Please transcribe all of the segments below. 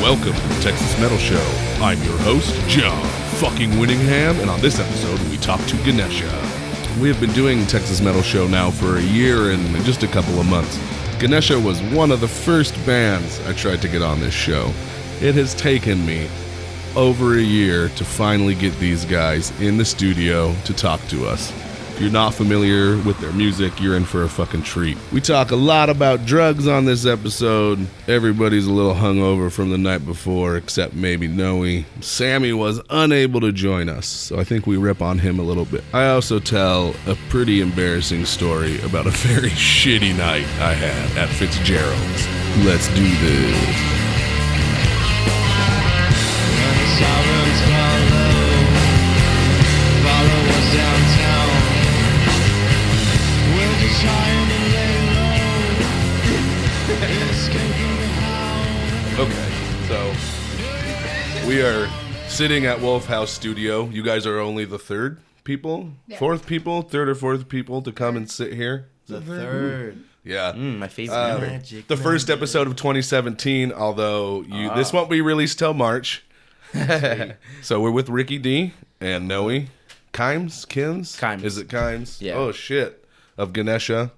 Welcome to the Texas Metal Show. I'm your host, John fucking Winningham, and on this episode, we talk to Ganesha. We have been doing Texas Metal Show now for a year and just a couple of months. Ganesha was one of the first bands I tried to get on this show. It has taken me over a year to finally get these guys in the studio to talk to us. If you're not familiar with their music, you're in for a fucking treat. We talk a lot about drugs on this episode. Everybody's a little hungover from the night before, except maybe Noe. Sammy was unable to join us, so I think we rip on him a little bit. I also tell a pretty embarrassing story about a very shitty night I had at Fitzgerald's. Let's do this. Okay, so we are sitting at Wolf House Studio. You guys are only the third people? Yeah. Fourth people? Third or fourth people to come and sit here? The third. Yeah. My favorite magic. The first episode of 2017, although this won't be released till March. So we're with Ricky D and Noe. Kimes? Is it Kimes? Yeah. Oh, shit. Of Ganesha.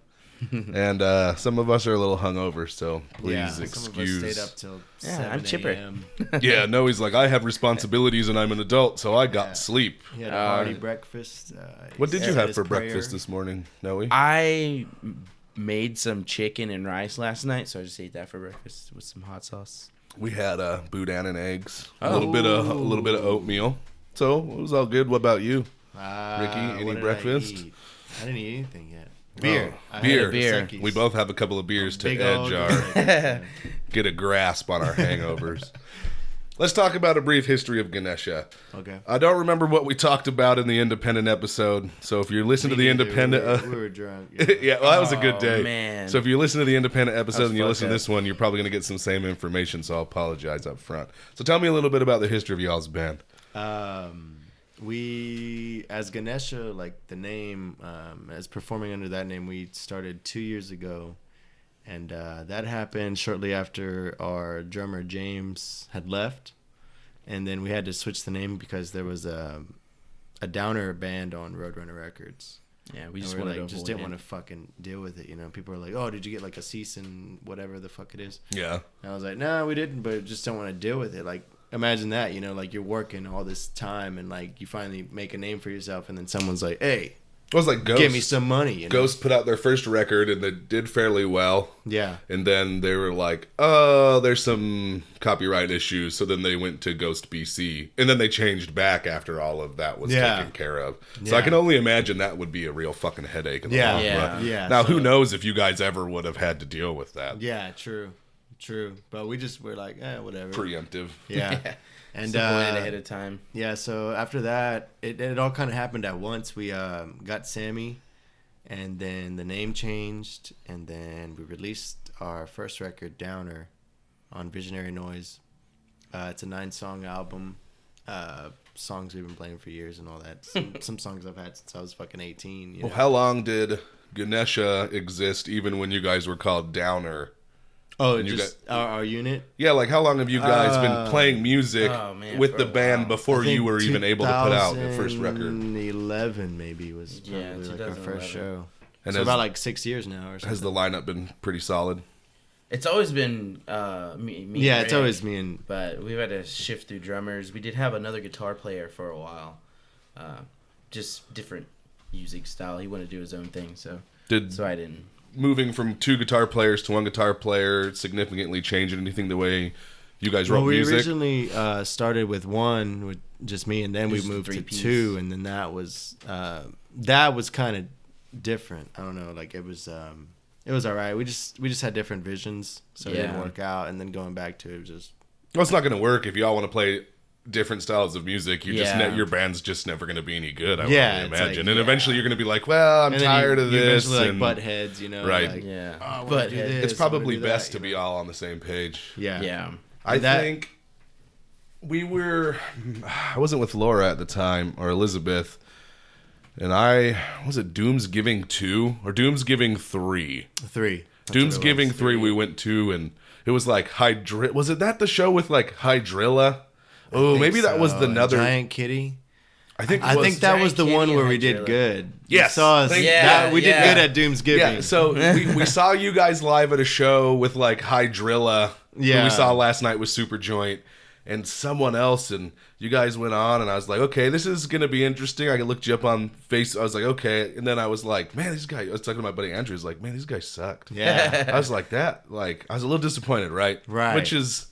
And some of us are a little hungover, so please excuse. Some of us stayed up till 7 I'm chipper. A.m. Yeah, Noe's like, I have responsibilities and I'm an adult, so I got sleep. He had a hearty breakfast. What did you have for breakfast this morning, Noe? I made some chicken and rice last night, so I just ate that for breakfast with some hot sauce. We had boudin and eggs, a little bit of oatmeal. So it was all good. What about you, Ricky? Any breakfast? I didn't eat anything yet. Beer. Beer. We both have a couple of beers to edge our get a grasp on our hangovers. Let's talk about a brief history of Ganesha. Okay. I don't remember what we talked about in the independent episode, so if you're listening to the independent... We were drunk. Yeah, well, that was a good day. Man. So if you listen to the independent episode and you listen to this one, you're probably going to get some same information, so I'll apologize up front. So tell me a little bit about the history of y'all's band. We, as Ganesha, like the name, as performing under that name, we started 2 years ago. And that happened shortly after our drummer James had left. And then we had to switch the name because there was a downer band on Roadrunner Records. Yeah, we just didn't want to fucking deal with it, you know. People are like, "Oh, did you get like a cease and whatever the fuck it is?" Yeah. And I was like, "No, we didn't, but just don't want to deal with it." Like, imagine that, you know, like you're working all this time and like you finally make a name for yourself, and then someone's like, "Hey, it was like Ghost. Give me some money." You know? Ghost put out their first record and they did fairly well. Yeah. And then they were like, "Oh, there's some copyright issues." So then they went to Ghost BC, and then they changed back after all of that was taken care of. So I can only imagine that would be a real fucking headache in the long run. Yeah. Now, who knows if you guys ever would have had to deal with that? Yeah, true. But we're like, whatever. Preemptive. Yeah. And planned ahead of time. Yeah, so after that, it all kind of happened at once. We got Sammy, and then the name changed, and then we released our first record, Downer, on Visionary Noise. It's a 9-song album, songs we've been playing for years and all that. Some songs I've had since I was fucking 18. You know? Well, how long did Ganesha exist even when you guys were called Downer? Oh, and just our unit? Yeah, like how long have you guys been playing music with the band before you were even able to put out the first record? 2011 maybe was probably like our first show. And so about like 6 years now or something. Has the lineup been pretty solid? It's always been me yeah, and it's Rick, always me and... But we've had to shift through drummers. We did have another guitar player for a while. Just different music style. He wanted to do his own thing, so I didn't. Moving from 2 guitar players to 1 guitar player significantly changed anything the way you guys wrote music? We originally started with 1, with just me, and then we moved to 2, and then that was kind of different. I don't know, like it was all right. We just had different visions, so it didn't work out, and then going back to it was just... Well, it's not going to work if you all want to play different styles of music. You your band's just never going to be any good, I would imagine. Like, and eventually you're going to be like, well, I'm tired of this. You eventually butt heads, you know. Right. Like, but it's probably best to be all on the same page. Yeah. I think I wasn't with Laura at the time, or Elizabeth, and was it Doomsgiving 2 or Doomsgiving 3? 3. Doomsgiving 3 we went to, and It was like was it that the show with like Hydrilla? Oh, maybe that was another Giant Kitty. I think that was the one where we did good. Yes, we did good at Doomsgiving. Yeah, so we saw you guys live at a show with like Hydrilla. Yeah, who we saw last night with Superjoint and someone else, and you guys went on, and I was like, okay, this is gonna be interesting. I looked you up on face. I was like, okay, and then I was like, man, these guys. I was talking to my buddy Andrew. He's like, man, these guys sucked. Yeah, I was like that. Like I was a little disappointed, right? Which is.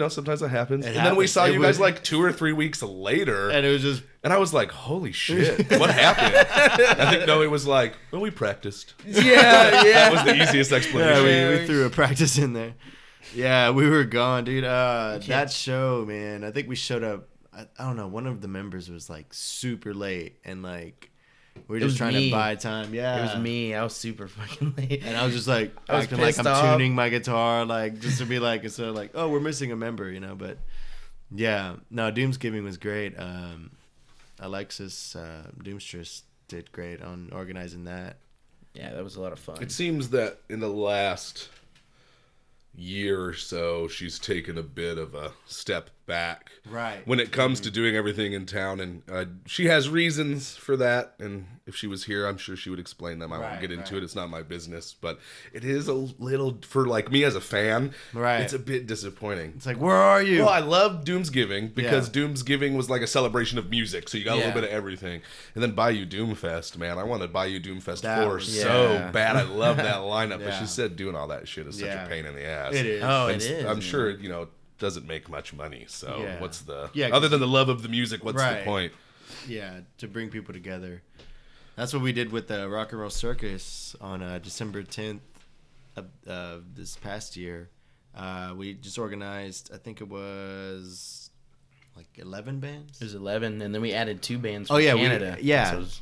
Sometimes that happens. And then we saw you guys like 2 or 3 weeks later. And it was just... And I was like, holy shit, what happened? I think Noe was like, well, we practiced. Yeah. That was the easiest explanation. Yeah, we threw a practice in there. Yeah, we were gone, dude. That show, man, I think we showed up... I don't know, one of the members was like super late and like... We were just trying to buy time. Yeah. It was me. I was super fucking late. And I was just like acting like I'm tuning my guitar, like just to be like, instead of like, oh, we're missing a member, But yeah, no, Doomsgiving was great. Alexis Doomstress did great on organizing that. Yeah, that was a lot of fun. It seems that in the last year or so, she's taken a bit of a step back when it comes to doing everything in town, and she has reasons for that, and if she was here I'm sure she would explain them. I won't get into it, it's not my business, but it is a little, for like me as a fan, it's a bit disappointing. It's like, where are you? Well, I love Doomsgiving because Doomsgiving was like a celebration of music, so you got a little bit of everything. And then Bayou Doomfest, man, I wanted Bayou Doomfest 4 so bad. I love that lineup, but she said doing all that shit is such a pain in the ass. It is. Oh, it is. I'm sure, doesn't make much money, so what's the other than the love of the music, what's the point? Yeah, to bring people together. That's what we did with the Rock and Roll Circus on December 10th of this past year. We just organized, I think it was like 11 bands. It was 11, and then we added 2 bands from Canada.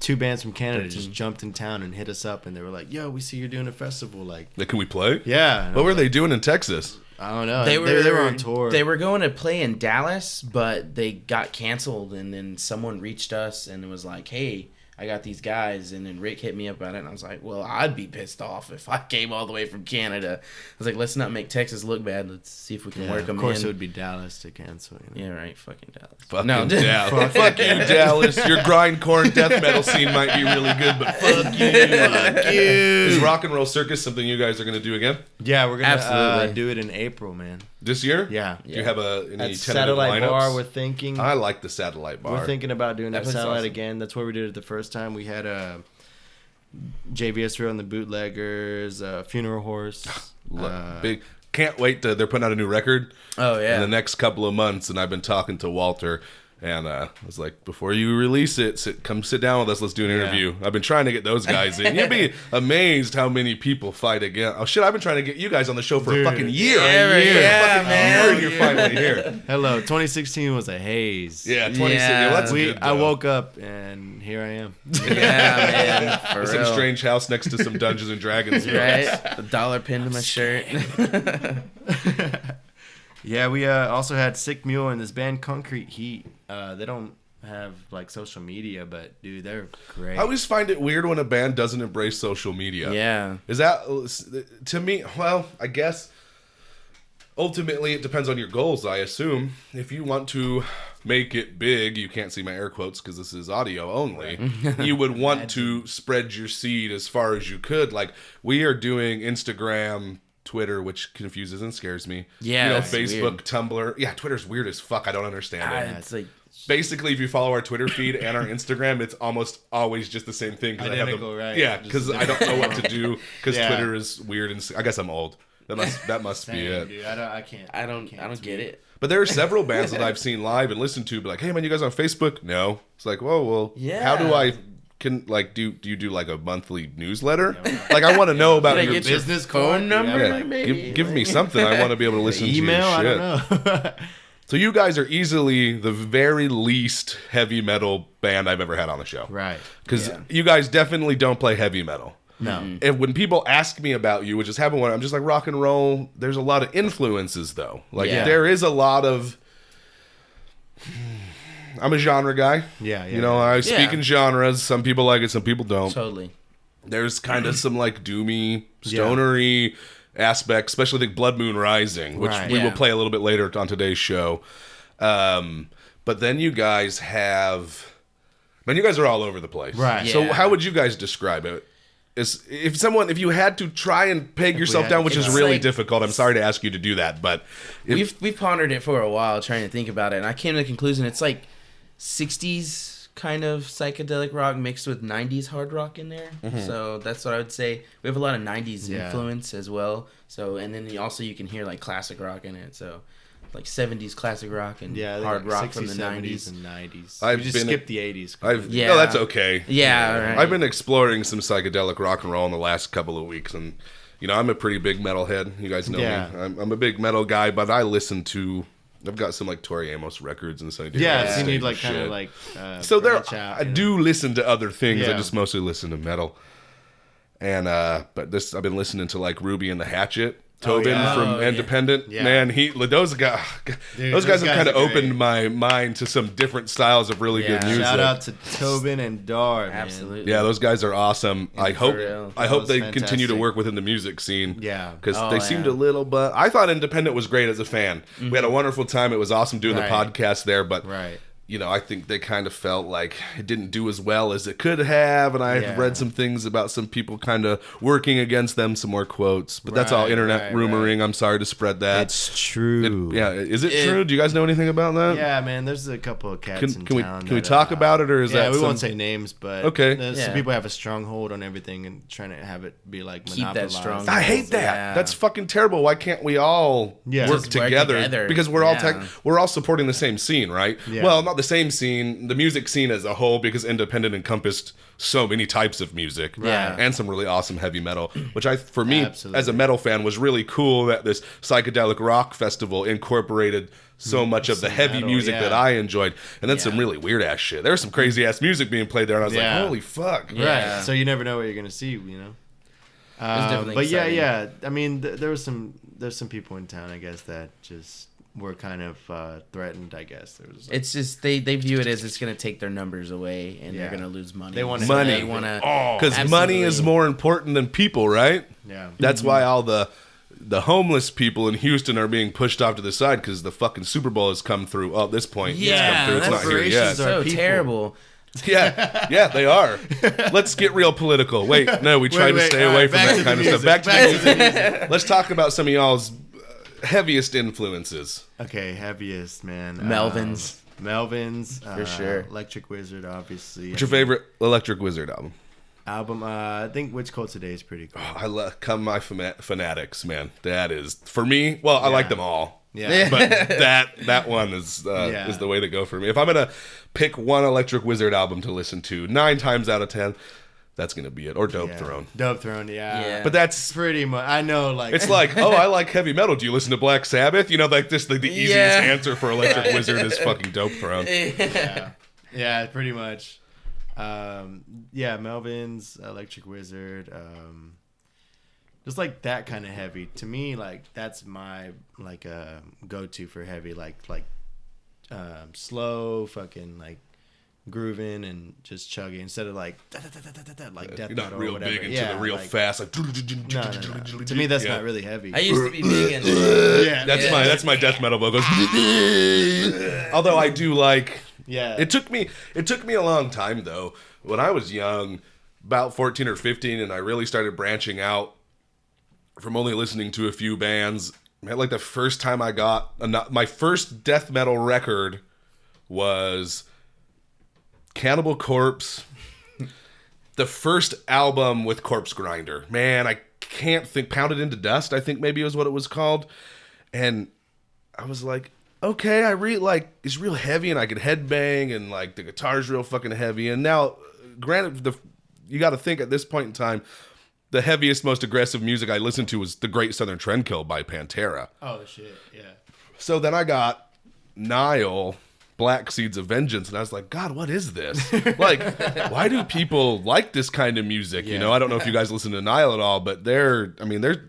2 bands from Canada 13. Just jumped in town and hit us up, and they were like, yo, we see you're doing a festival. Like, can we play? Yeah. What were they doing in Texas? I don't know. They were on tour. They were going to play in Dallas, but they got canceled, and then someone reached us and it was like, hey, I got these guys, and then Rick hit me up about it, and I was like, well, I'd be pissed off if I came all the way from Canada. I was like, let's not make Texas look bad. Let's see if we can work them in. Of course, it would be Dallas to cancel. Yeah, right. Fucking Dallas. Fuck you, Dallas. Your grindcore death metal scene might be really good, but fuck you. Fuck you. Is Rock and Roll Circus something you guys are going to do again? Yeah, we're going to do it in April, man. This year? Yeah. Do you have any tentative Satellite lineups? Bar, we're thinking. I like the Satellite Bar. We're thinking about doing that Satellite again. That's where we did it the first time. We had JVS Real and the Bootleggers, Funeral Horse. Big. Can't wait they're putting out a new record. Oh, yeah. In the next couple of months, and I've been talking to Walter. And I was like, before you release it, come sit down with us. Let's do an interview. I've been trying to get those guys in. You'd be amazed how many people fight again. Oh, shit, I've been trying to get you guys on the show for a fucking year. Man. You're finally here. Hello. 2016 was a haze. Yeah, 2016. Yeah, that's good, I woke up, and here I am. Yeah, man. Some strange house next to some Dungeons and Dragons. Right? The dollar pinned to my shirt. Yeah, we also had Sick Mule and this band Concrete Heat. They don't have like social media, but dude, they're great. I always find it weird when a band doesn't embrace social media. Yeah. Is that, to me, well, I guess ultimately it depends on your goals, I assume. If you want to make it big, you can't see my air quotes because this is audio only. You would want to spread your seed as far as you could. Like, we are doing Instagram, Twitter, which confuses and scares me. Yeah, Facebook, weird. Tumblr. Yeah, Twitter's weird as fuck. I don't understand it. It's like, basically, if you follow our Twitter feed and our Instagram, it's almost always just the same thing. Identical, right? Yeah, because I don't know what to do because Twitter is weird, and I guess I'm old. That must be it. Dude, I don't get it. But there are several bands that I've seen live and listened to, be like, hey man, you guys on Facebook? No. It's like, whoa, well, how do I? Do you do like a monthly newsletter? Like, I want to know about your business phone number. Yeah, maybe, give me something. I want to be able to listen to your shit. I don't know. So you guys are easily the very least heavy metal band I've ever had on the show. Right. Because you guys definitely don't play heavy metal. No. And when people ask me about you, which is happening when I'm just like, rock and roll, there's a lot of influences though. Like there is a lot of... I'm a genre guy. Yeah. I speak in genres. Some people like it, some people don't. Totally. There's kind of some like doomy, stonery, aspects, especially the Blood Moon Rising, which Right. we will Yeah. play a little bit later on today's show. But then you guys have... Man, you guys are all over the place. Right. So Yeah. how would you guys describe it? If you had to try and peg yourself down, which is It's really like- difficult, I'm sorry to ask you to do that, but... We've pondered it for a while, trying to think about it, and I came to the conclusion it's like 60s kind of psychedelic rock mixed with 90s hard rock in there. So that's what I would say. We have a lot of 90s influence as well. So, and then you can hear like classic rock in it. So, like 70s classic rock and hard rock from the 90s. and 90s. I've We just been- skipped the 80s. Yeah. No, that's okay. Yeah, right. I've been exploring some psychedelic rock and roll in the last couple of weeks, and I'm a pretty big metalhead. You guys know Yeah. me. I'm a big metal guy, but I listen to. I've got some like Tori Amos records and some. Yeah, different so you need shit. like kind of like So there, branch out, I do listen to other things. I Yeah. just mostly listen to metal. And but this, I've been listening to like Ruby and the Hatchet, Tobin yeah. from Oh, yeah. Independent. Yeah. Man, those guys those have guys kind of are great. opened my mind to some different styles of really good Yeah. music. Shout out to Tobin and Dar, man. Absolutely. Yeah, those guys are awesome. I hope real. I hope was they continue to fantastic. work within the music scene. Yeah. because Oh, they seemed yeah. a little. But I thought Independent was great as a fan. We had a wonderful time. It was awesome doing Right. the podcast there. But Right. I think they kind of felt like it didn't do as well as it could have. And I Yeah. read some things about some people kind of working against them. Some more quotes, but that's all Right, internet right, rumoring. I'm sorry to spread that. It's true. Yeah, is it true? Do you guys know anything about that? Yeah, man. There's a couple of cats in Can we town. can we talk about it, or is yeah, that we some- won't say names, but Okay. some Yeah. people have a stronghold on everything and trying to have it be like Keep that monopolized. strong- I hate that. Yeah. That's fucking terrible. Why can't we all Yeah. work Just work together? together. Because we're all Yeah. we're all supporting the same scene, right? Yeah. Well, not the same scene, the music scene as a whole, because Independent encompassed so many types of music, Yeah. and some really awesome heavy metal. Which for me, Absolutely. as a metal fan, was really cool that this psychedelic rock festival incorporated so much of the Some heavy metal, music yeah. that I enjoyed, and then some Yeah. really weird ass shit. There was some crazy ass music being played there, and I was Yeah. like, holy fuck. Yeah. Right. So you never know what you're gonna see, you know. definitely But exciting. yeah. I mean, there's some people in town, I guess, that just were kind of threatened. I guess there was. It's just they view it as it's going to take their numbers away and Yeah. they're going to lose money. They wanna- Money. They want to. Because money Absolutely. is more important than people, right? yeah. That's why all the homeless people in Houston are being pushed off to the side because the fucking Super Bowl has come through. Oh, at this point, it's come Yeah, through. It's that's not here yet. reparations are- so people. terrible. Yeah, they are. Let's get real political. Wait, no, we try to wait, stay all away right, from back that to kind the of stuff. music, Back to the music. Let's talk about some of y'all's heaviest influences. Okay, heaviest man. Melvins. Melvins For sure. Electric Wizard, obviously. What's your favorite Electric Wizard album? album? I think Witch Cult Today is pretty cool. I love Come My Fanatics, man. That is for me. Well, I like them all. Yeah. But that one is Yeah. is the way to go for me. If I'm gonna pick one Electric Wizard album to listen to, 9 times out of 10, that's gonna be it. Or Dope Yeah. Throne. Dope Throne, yeah. Yeah. But that's Pretty much. I know, like. it's like, oh, I like heavy metal. Do you listen to Black Sabbath? Like this, the easiest Yeah. answer for Electric Wizard is fucking Dope Throne. Yeah, pretty much. Yeah, Melvin's Electric Wizard. Just like that kind of heavy. To me, like that's my like go-to for heavy. Like slow, fucking like grooving and just chugging instead of like like death You're metal not or real whatever. big into Yeah, the real like, fast. Like, No. To me, that's Yeah. not really heavy. I used to be big into. Yeah, That's my death metal vocals. Although I do like. yeah. It took me a long time though. When I was young, about 14 or 15, and I really started branching out from only listening to a few bands. Man, like the first time I got my first death metal record was Cannibal Corpse. The first album with Corpse Grinder. Man, I can't think. Pounded into Dust, I think maybe was what it was called. And I was like, okay, I really like, it's real heavy and I could headbang and like the guitar's real fucking heavy. And now, granted, you got to think at this point in time, the heaviest, most aggressive music I listened to was The Great Southern Trendkill by Pantera. Oh shit. Yeah. So then I got Nile, Black Seeds of Vengeance, and I was like, God, what is this? Like, why do people like this kind of music? Yeah. I don't know if you guys listen to Nile at all, but they're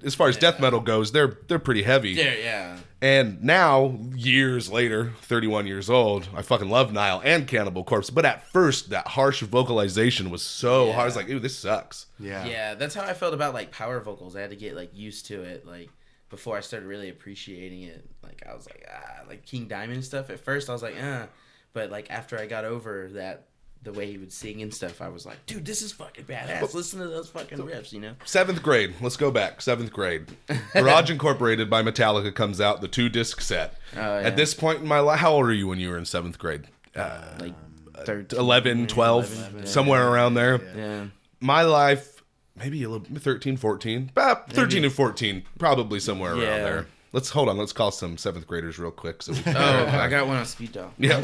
as far as death metal goes, they're pretty heavy. Yeah. And now, years later, 31 years old, I fucking love Nile and Cannibal Corpse. But at first, that harsh vocalization was so hard. I was like, ooh, this sucks. Yeah, that's how I felt about like power vocals. I had to get like used to it, like before I started really appreciating it. Like I was like King Diamond and stuff. At first, I was like, but like after I got over that, the way he would sing and stuff, I was like, dude, this is fucking badass. Listen to those fucking riffs, you know? 7th grade. Let's go back. 7th grade. Garage Incorporated by Metallica comes out, the 2-disc set. At this point in my life, how old were you when you were in 7th grade? Like 13, 11, 12, 11, somewhere around there. Yeah. My life, maybe a little 13, 14. 13 and 14, probably somewhere around there. Let's call some 7th graders real quick. So I got one on speed dial. Yeah.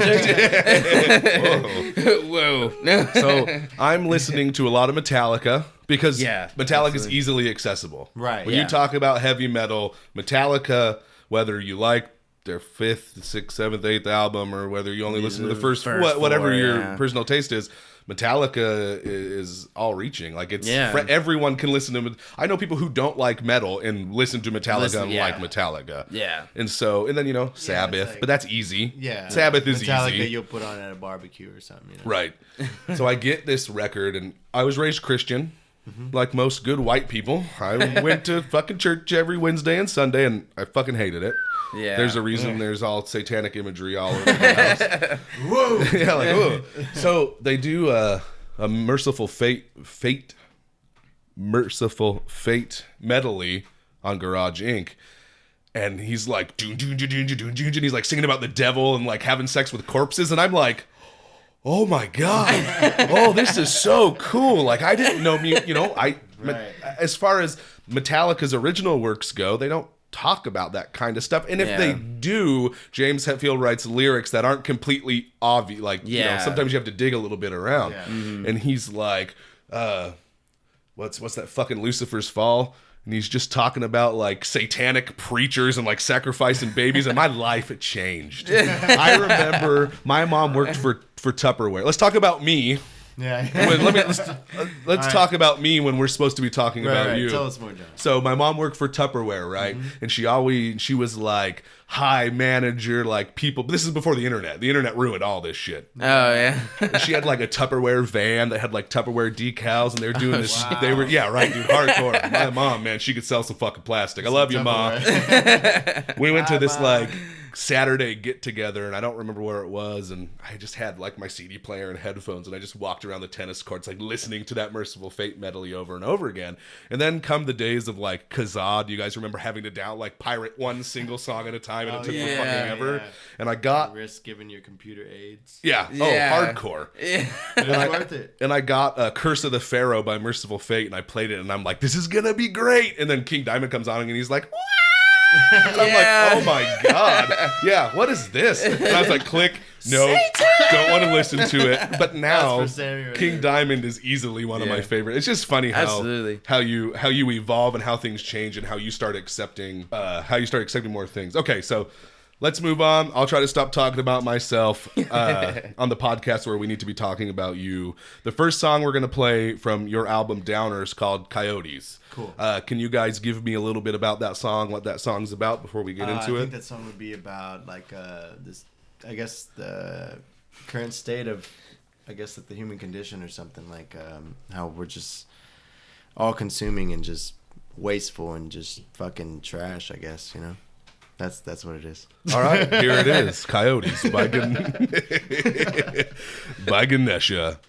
Whoa. No. So I'm listening to a lot of Metallica because Metallica is easily accessible. Right. When you talk about heavy metal, Metallica, whether you like their 5th, 6th, 7th, 8th album, or whether you only listen to the first whatever your personal taste is, Metallica is all reaching. Like it's everyone can listen to. I know people who don't like metal and listen to Metallica and like Metallica. Yeah. And then Sabbath, but that's easy. Yeah. Sabbath is Metallica easy. You'll put on at a barbecue or something. You know? Right. So I get this record, and I was raised Christian, like most good white people. I went to fucking church every Wednesday and Sunday, and I fucking hated it. Yeah. There's a reason there's all satanic imagery all over the house. Whoa. Yeah, like, whoa. So they do a Merciful Fate medley on Garage Inc. And he's like, and he's like singing about the devil and like having sex with corpses. And I'm like, oh my God. Oh, this is so cool. Like, I didn't know, as far as Metallica's original works go, they don't talk about that kind of stuff, and if they do, James Hetfield writes lyrics that aren't completely obvious. Like, sometimes you have to dig a little bit around. And he's like, what's that fucking Lucifer's Fall? And he's just talking about like satanic preachers and like sacrificing babies, and my life had changed. I remember my mom worked for Tupperware. Let's talk about me. Yeah. Let's talk about me when we're supposed to be talking about you. Tell us more, John. So my mom worked for Tupperware, right? And she was like high manager, like people. This is before the internet. The internet ruined all this shit. Oh yeah. And she had like a Tupperware van that had like Tupperware decals, and they were doing this. Wow. They were dude, hardcore. My mom, man, she could sell some fucking plastic. I love you, Mom. We went to this like Saturday get together, and I don't remember where it was, and I just had like my CD player and headphones, and I just walked around the tennis courts like listening to that Merciful Fate medley over and over again. And then come the days of like Kazaa. Do you guys remember having to pirate one single song at a time, and it took fucking ever? And I got risk giving your computer AIDS. Hardcore. It's worth it. And I got Curse of the Pharaoh by Merciful Fate, and I played it, and I'm like, this is gonna be great. And then King Diamond comes on, and he's like, what? And I'm like, oh my God. Yeah, what is this? And I was like, click. No, don't want to listen to it. But now, King Diamond is easily one of my favorites. It's just funny how you evolve and how things change and how you start accepting more things. Okay, so let's move on. I'll try to stop talking about myself on the podcast where we need to be talking about you. The first song we're going to play from your album Downer is called Coyotes. Cool. Can you guys give me a little bit about that song, what that song's about before we get into it? I think that song would be about like this, I guess, the current state of, I guess, like the human condition or something, like how we're just all consuming and just wasteful and just fucking trash, I guess, you know? That's what it is. All right, here it is. Coyotes by Ganesha.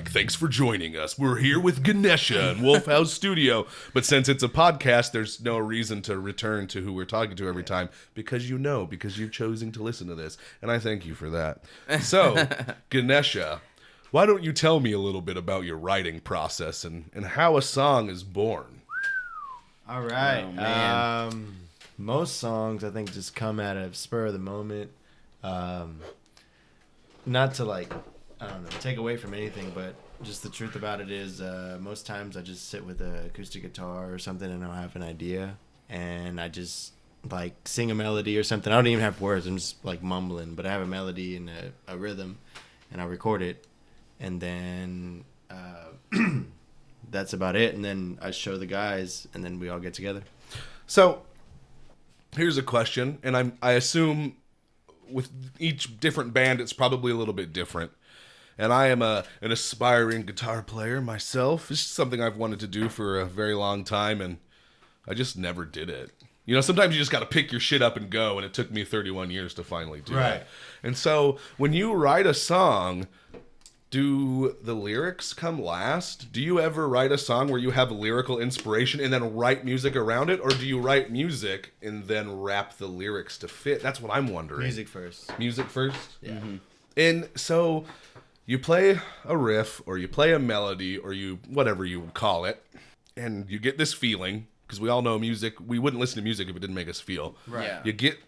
like, thanks for joining us. We're here with Ganesha in Wolf House Studio. But since it's a podcast, there's no reason to return to who we're talking to every time because you've chosen to listen to this. And I thank you for that. So, Ganesha, why don't you tell me a little bit about your writing process and how a song is born? All right. Oh, man. Most songs, I think, just come out of spur of the moment. Not to, like, I don't know, take away from anything, but just the truth about it is most times I just sit with an acoustic guitar or something and I'll have an idea. And I just, like, sing a melody or something. I don't even have words. I'm just, like, mumbling. But I have a melody and a rhythm, and I record it. And then that's about it. And then I show the guys, and then we all get together. So, here's a question, and I assume with each different band, it's probably a little bit different. And I am an aspiring guitar player myself. It's just something I've wanted to do for a very long time, and I just never did it. You know, sometimes you just got to pick your shit up and go, and it took me 31 years to finally do it. And so, when you write a song, do the lyrics come last? Do you ever write a song where you have a lyrical inspiration and then write music around it? Or do you write music and then wrap the lyrics to fit? That's what I'm wondering. Music first. Music first? Yeah. Mm-hmm. And so you play a riff or you play a melody or you, whatever you would call it, and you get this feeling, because we all know music, we wouldn't listen to music if it didn't make us feel. Right. Yeah. You get,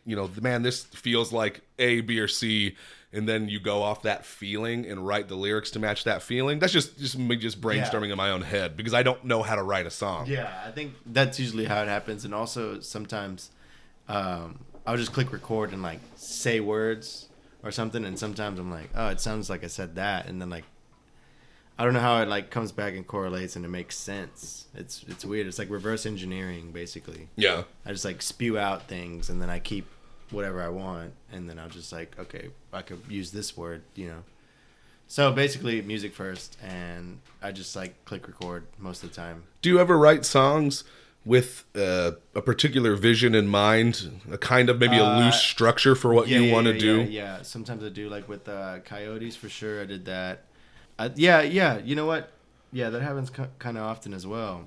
man, this feels like A, B, or C, and then you go off that feeling and write the lyrics to match that feeling. That's just me brainstorming in my own head because I don't know how to write a song. Yeah, I think that's usually how it happens. And also sometimes I'll just click record and like say words or something. And sometimes I'm like, oh, it sounds like I said that. And then like, I don't know how it like comes back and correlates and it makes sense. It's weird. It's like reverse engineering basically. Yeah. I just like spew out things and then I keep whatever I want, and then I'll just like, okay, I could use this word, So basically, music first, and I just like click record most of the time. Do you ever write songs with a particular vision in mind, a kind of maybe a loose structure for what you want to do? Yeah, sometimes I do, like with Coyotes for sure. I did that. Yeah. You know what? Yeah, that happens kind of often as well.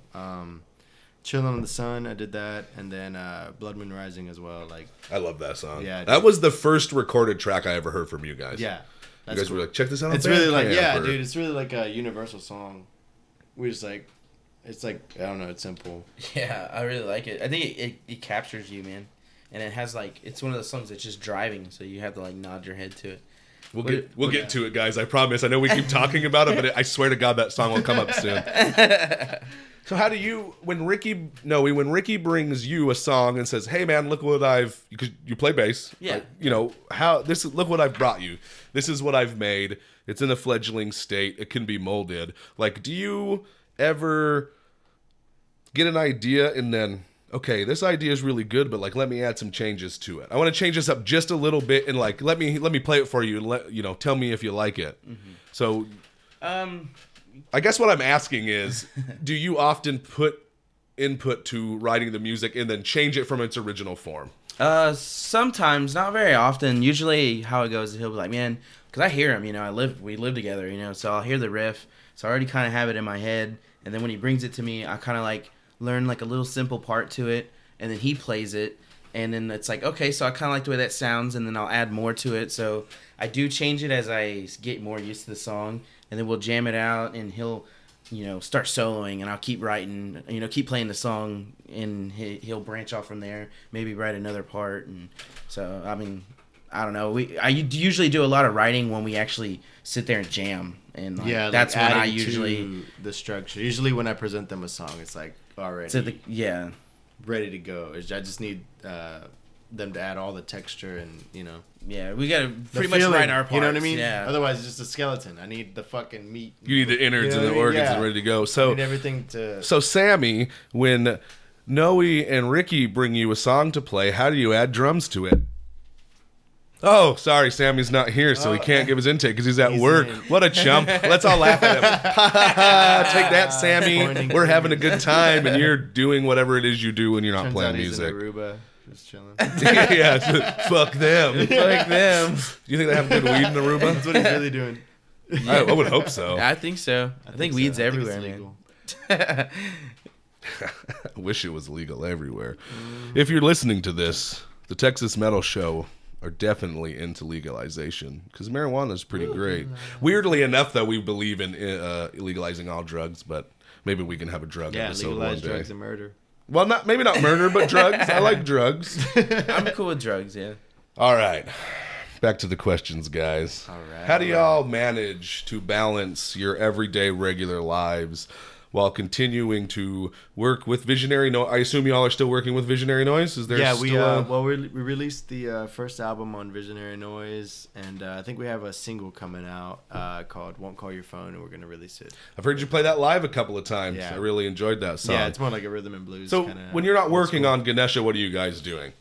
Chillin' on the Sun, I did that, and then Blood Moon Rising as well. Like, I love that song. Yeah, that was the first recorded track I ever heard from you guys. Yeah, you guys were like, check this out. It's really like, dude, it's really like a universal song. We just like, it's like, I don't know, it's simple. Yeah, I really like it. I think it captures you, man, and it has like, it's one of those songs that's just driving, so you have to like nod your head to it. We'll get to it, guys. I promise. I know we keep talking about it, but I swear to God that song will come up soon. So how do you, when Ricky brings you a song and says, hey man, look what because you play bass. Yeah. Look what I've brought you. This is what I've made. It's in a fledgling state. It can be molded. Like, do you ever get an idea and then, okay, this idea is really good, but like, let me add some changes to it. I want to change this up just a little bit and like, let me play it for you and tell me if you like it. Mm-hmm. So, I guess what I'm asking is, do you often put input to writing the music and then change it from its original form? Sometimes, not very often. Usually how it goes is he'll be like, man, because I hear him, we live together, so I'll hear the riff. So I already kind of have it in my head. And then when he brings it to me, I kind of like learn like a little simple part to it. And then he plays it. And then it's like, okay, so I kind of like the way that sounds. And then I'll add more to it. So I do change it as I get more used to the song. And then we'll jam it out, and he'll, start soloing, and I'll keep writing, keep playing the song, and he'll branch off from there, maybe write another part. And so, I mean, I don't know. I usually do a lot of writing when we actually sit there and jam, and that's when I usually the structure. Usually, when I present them a song, it's like already ready to go. I just need them to add all the texture and Yeah, we gotta pretty much write our parts. You know what I mean? Yeah. Otherwise, it's just a skeleton. I need the fucking meat. You need the innards and the organs and ready to go. So I need everything to. So Sammy, when Noe and Ricky bring you a song to play, how do you add drums to it? Oh, sorry, Sammy's not here, so he can't give his intake because he's at work. What a chump. Let's all laugh at him. Take that, Sammy. We're having a good time, and you're doing whatever it is you do when you're not playing music. He's in Aruba, just chilling. Yeah, fuck them. Fuck them. Do you think they have good weed in Aruba? That's what he's really doing. I would hope so. I think so. I think weed's so. everywhere, man. I wish it was legal everywhere. If you're listening to this, the Texas Metal Show are definitely into legalization because marijuana is pretty great. Weirdly enough, though, we believe in legalizing all drugs, but maybe we can have a drug episode one legalize day. drugs and murder. Well, maybe not murder, but drugs. I like drugs. I'm cool with drugs, yeah. All right. Back to the questions, guys. All right. How do y'all manage to balance your everyday regular lives while continuing to work with Visionary Noise? I assume y'all are still working with Visionary Noise? Is there still we released the first album on Visionary Noise, and I think we have a single coming out called Won't Call Your Phone, and we're going to release it. I've heard you play that live a couple of times. Yeah. I really enjoyed that song. Yeah, it's more like a rhythm and blues So kind of. when you're not working on Ganesha, what are you guys doing?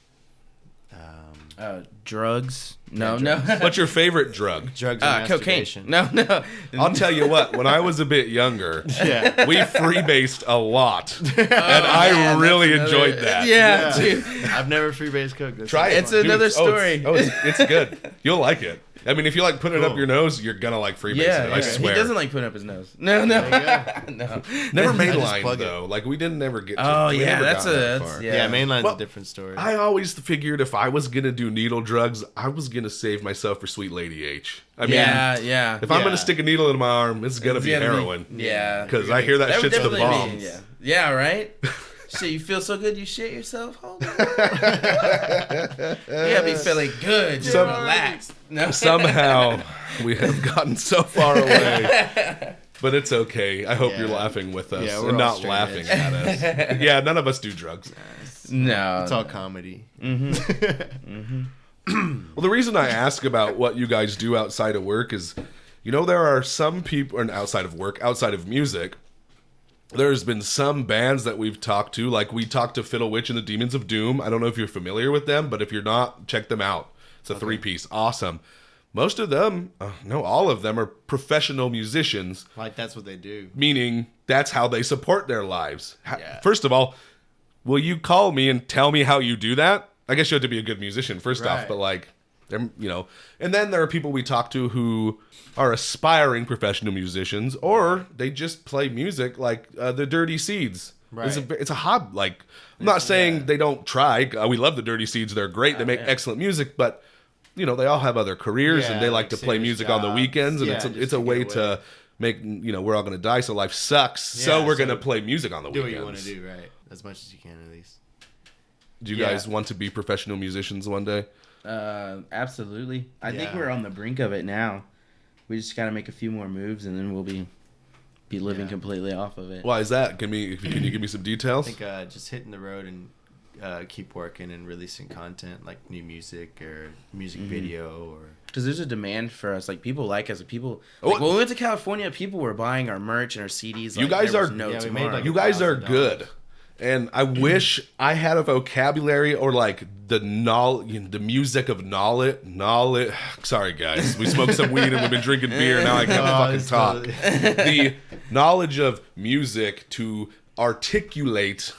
Drugs? No, Yeah, no. What's your favorite drug? drugs and Cocaine. masturbation. No. I'll tell you what, when I was a bit younger, Yeah. we freebased a lot. And I really enjoyed that. Yeah, dude. I've never freebase cooked. That Try sounds it. It's fun. another story. It's good. You'll like it. I mean, if you like putting it up Cool. your nose, you're gonna like freebasing Yeah, it. I swear. He doesn't like putting up his nose. No. There No. Never I just mainline plug it. though. Like we didn't ever get. To, Oh, we yeah, never that's got a- that that's- far. yeah. Yeah, mainline's Well, a different story. I always figured if I was gonna do needle drugs, I was gonna save myself for Sweet Lady H. I mean, Yeah. if I'm Yeah. gonna stick a needle in my arm, it's gonna be heroin. Yeah. Because I hear that That would shit's the definitely bomb. be, yeah, right? Shit, you feel so good you shit yourself? Hold on. You gotta be feeling good. Just Some- relax. No. Somehow we have gotten so far away. But it's okay. I hope Yeah. you're laughing with us Yeah, we're and all not straight laughing edge. at us. Yeah, none of us do drugs. No. It's all comedy. Well, the reason I ask about what you guys do outside of work is, there are some people, and outside of work, outside of music, there's been some bands that we've talked to, like we talked to Fiddle Witch and the Demons of Doom. I don't know if you're familiar with them, but if you're not, check them out. It's a three-piece. Awesome. Most of them, no, all of them are professional musicians, Like, that's what they do. meaning that's how they support their lives. Yeah. First of all, will you call me and tell me how you do that? I guess you have to be a good musician first off, Right. but like, and then there are people we talk to who are aspiring professional musicians, or they just play music like the Dirty Seeds. Right. It's a hobby. Like, I'm not saying they don't try. We love the Dirty Seeds. They're great. They make excellent music, but they all have other careers and Yeah, they like like to play serious music on the jobs. weekends, and Yeah, it's just a to way get to make, we're all going to die, so life sucks. So Yeah, we're so going to play music on the Do weekends. what you want to do, right? As much as you can, at least. Do you Yeah. guys want to be professional musicians one day? Absolutely. I think Yeah. we're on the brink of it now. We just got to make a few more moves, and then we'll be living Yeah. completely off of it. Why is that? Can you give me some I details? think just hitting the road and keep working and releasing content, like new music or music video or... Because there's a demand for us. Like, people like us. People, Oh, like, when we went to California, people were buying our merch and our CDs. You Like, guys there was are- no Yeah, we made, tomorrow. like, You guys are $1,000. good. And I wish I had a vocabulary or like the the music of knowledge. Sorry, guys, we smoked some weed and we've been drinking beer. Now I can't fucking it's talk. totally- The knowledge of music to articulate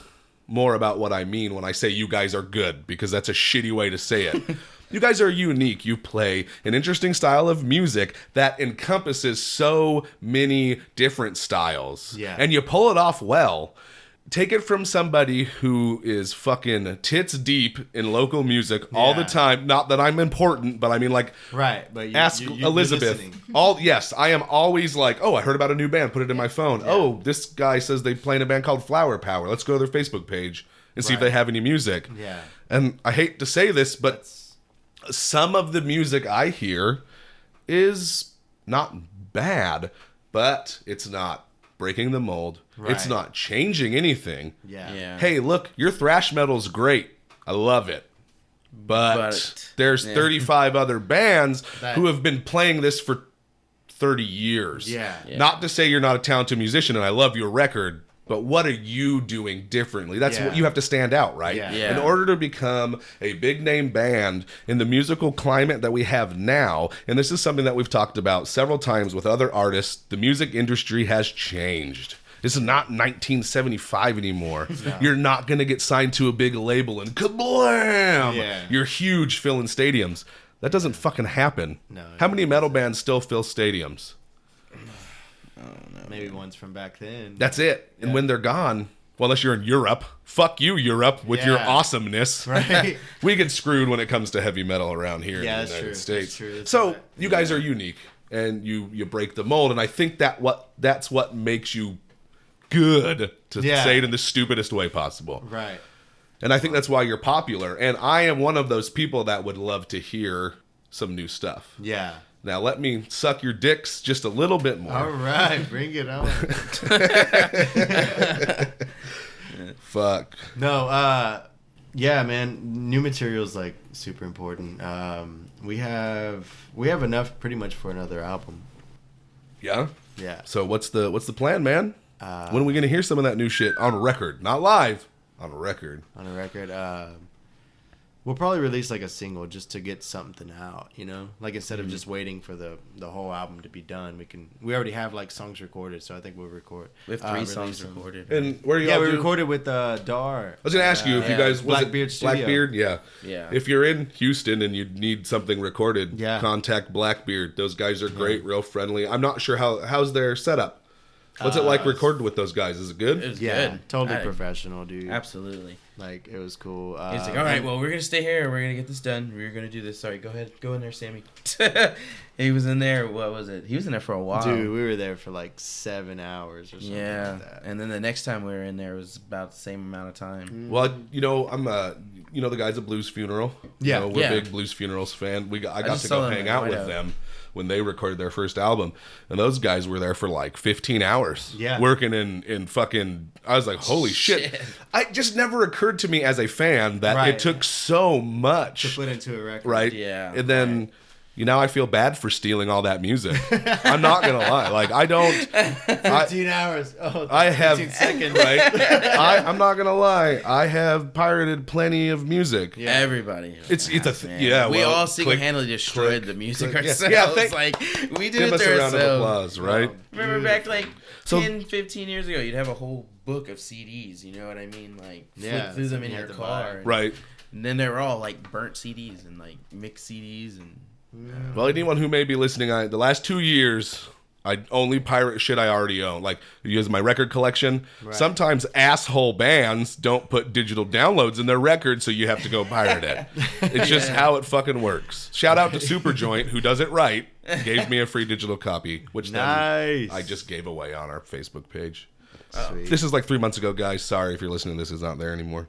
more about what I mean when I say you guys are good, because that's a shitty way to say it. You guys are unique. You play an interesting style of music that encompasses so many different styles. Yeah. And you pull it off well. Take it from somebody who is fucking tits deep in local music all the Yeah. time. Not that I'm important, but I mean, like, Right, but ask you're Elizabeth. listening. Yes, I am always like, oh, I heard about a new band. Put it in my phone. Oh, this guy says they play in a band called Flower Power. Let's go to their Facebook page and see if Right. they have any music. Yeah. And I hate to say this, but That's... some of the music I hear is not bad, but it's not breaking the mold. It's Right. not changing anything. Yeah. Yeah. Hey, look, your thrash metal's great. I love it. But there's yeah. 35 other bands That- who have been playing this for 30 years. Yeah. Yeah. Not to say you're not a talented musician and I love your record, but what are you doing differently? That's Yeah. what you have to stand out, right? Yeah. Yeah. In order to become a big name band in the musical climate that we have now, and this is something that we've talked about several times with other artists, the music industry has changed. This is not 1975 anymore. No. You're not going to get signed to a big label and kablam! Yeah. You're huge filling stadiums. That doesn't fucking happen. No, How many metal bands still fill stadiums? I don't know. Maybe ones from back then. That's it. And when they're gone, well, unless you're in Europe, fuck you, Europe, with your awesomeness. Right. We get screwed when it comes to heavy metal around here in the United States. That's true. That's so right. you guys are unique, and you break the mold, and I think that's what makes you good, to say it in the stupidest way possible. Right. And I think that's why you're popular. And I am one of those people that would love to hear some new stuff. Yeah. Now let me suck your dicks just a little bit more. All right, bring it on. Fuck. No, yeah, man. New material's like super important. We have enough pretty much for another album. Yeah? Yeah. So what's the plan, man? When are we gonna hear some of that new shit on record? Not live, on record. On a record. We'll probably release like a single just to get something out, you know? Like instead of just waiting for the whole album to be done, we already have like songs recorded, so I think we'll record. We have 3 songs recorded. And where you? Yeah, we recorded with Dar. I was gonna ask you if you guys Blackbeard Studio. Blackbeard, yeah. Yeah. If you're in Houston and you need something recorded, Yeah. contact Blackbeard. Those guys are great, real friendly. I'm not sure how's their setup. What's it like recording with those guys? Is it good? It was Yeah, good. totally professional, dude. Absolutely. Like it was cool. He's like, all right, well, we're gonna stay here. We're gonna get this done. We're gonna do this. Sorry, go ahead, go in there, Sammy. He was in there. What was it? He was in there for a while. Dude, we were there for like 7 hours or something. Yeah, like that. and then the next time we were in there was about the same amount of time. Well, I'm the guys at Blues Funeral. Yeah. We're Yeah. big Blues Funerals fan. I got just to saw go them hang at out White with Oak. them when they recorded their first album, and those guys were there for like 15 hours. Yeah. Working in fucking. I was like, holy shit! It just never occurred to me as a fan that Right. it took so much To put into a record. right? Yeah. And then, now I feel bad for stealing all that music. I'm not gonna lie. Like I don't. 15 hours. Oh, I have 15 seconds. right. I'm not gonna lie. I have pirated plenty of music. Yeah. Everybody. It's a Man. yeah. We well, all single-handedly click, destroyed click, the music click. Yeah. ourselves. Yeah, like we did Give it us to a round of ourselves. applause, right? Remember back like So- 10, 15 years ago, you'd have a whole book of CDs. You know what I mean? Like flip through them in you your had to car. buy. And, Right. and then they were all like burnt CDs and like mixed CDs and. Well, anyone who may be listening, the last 2 years, I only pirate shit I already own. Like, use my record collection. Right. Sometimes asshole bands don't put digital downloads in their records, so you have to go pirate it. It's just how it fucking works. Shout out to Superjoint, who does it right. Gave me a free digital copy, which Nice. then I just gave away on our Facebook page. Sweet. This is like 3 months ago, guys. Sorry if you're listening. This is not there anymore.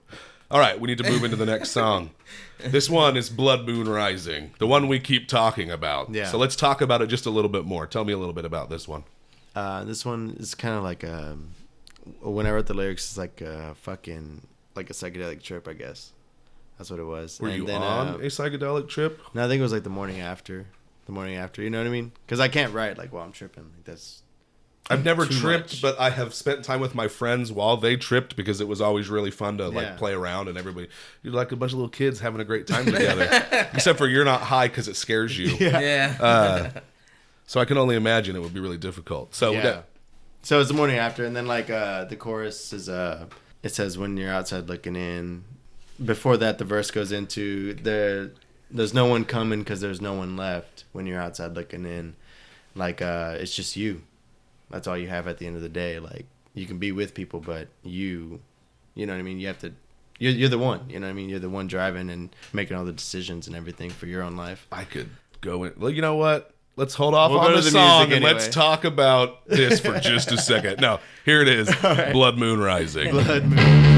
All right, we need to move into the next song. This one is Blood Moon Rising, the one we keep talking about. Yeah. So let's talk about it just a little bit more. Tell me a little bit about this one. This one is kind of like when I wrote the lyrics, it's like a psychedelic trip, I guess. That's what it was. Were you on a psychedelic trip? No, I think it was like the morning after. You know what I mean? Because I can't write like while I'm tripping. Like that's. I've never Too tripped, much. but I have spent time with my friends while they tripped because it was always really fun to Yeah. play around and everybody. You're like a bunch of little kids having a great time together. Except for you're not high because it scares you. Yeah. So I can only imagine it would be really difficult. So Yeah. So it's the morning after, and then like the chorus is it says when you're outside looking in. Before that, the verse goes into there's no one coming because there's no one left when you're outside looking in. Like it's just you. That's all you have at the end of the day. Like you can be with people, but you know what I mean. You have to. You're the one. You know what I mean. You're the one driving and making all the decisions and everything for your own life. I could go in. Well, you know what? Let's hold off We'll on go the to the song music and let's anyway. talk about this for just a second. No, here it is. Blood Moon Rising. Blood moon.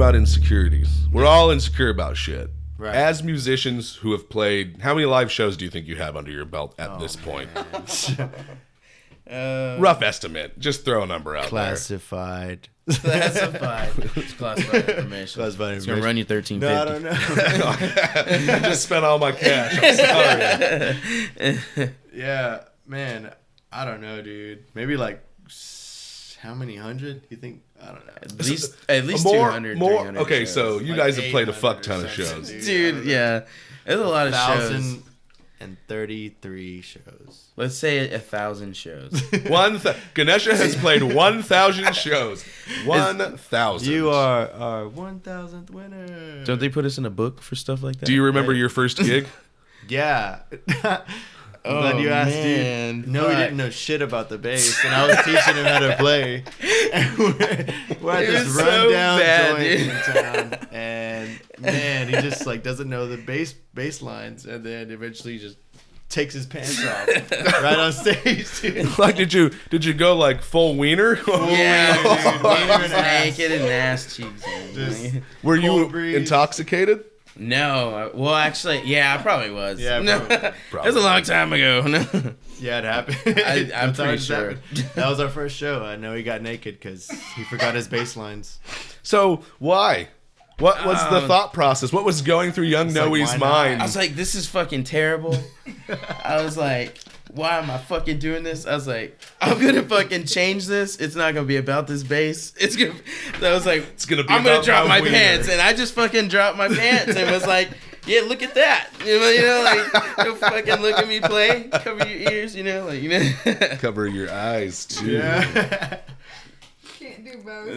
about insecurities. We're all insecure about shit. Right. As musicians who have played, how many live shows do you think you have under your belt at this point? Rough estimate. Just throw a number out Classified. Classified. It's classified information. Classified It's gonna run you $13.50. No, I don't know. there. I just spent all my cash. I'm sorry. Yeah, man. I don't know, dude. Maybe like how many hundred? You think? I don't know. At least 200, 300 Okay, shows. so you Like guys have played a 800 fuck or ton of something, shows. Dude, yeah. There's a lot of shows. 1,033 shows. Let's say 1,000 shows. Ganesha has played 1,000 shows. 1,000. You are our 1,000th winner. Don't they put us in a book for stuff like that? Do you remember your first gig? Yeah. I'm glad you asked, dude. No, he Fuck. didn't know shit about the bass, and I was teaching him how to play. And we're at It this was so rundown bad, joint dude. in town, and man, he just like doesn't know the bass lines, and then eventually he just takes his pants off right on stage, dude. Like, did you go like full wiener? Yeah, dude. Wiener and ass. naked and ass cheeks. Just Were you cold breeze. intoxicated? No, well, actually, yeah, I probably was. Yeah, no, probably. it was a long time ago. No. Yeah, it happened. I'm That's how pretty it sure. happened. That was our first show. I know he got naked because he forgot his bass lines. So why? What was the thought process? What was going through young like, Noe's why not? mind? I was like, this is fucking terrible. I was like, why am I fucking doing this? I was like, I'm gonna fucking change this. It's not gonna be about this bass. It's gonna. So I was like, It's gonna be I'm gonna about drop my wiener. pants, and I just fucking dropped my pants and was like, yeah, look at that. You know, like, don't fucking look at me play. Cover your ears, Cover your eyes too. Yeah. Can't do both.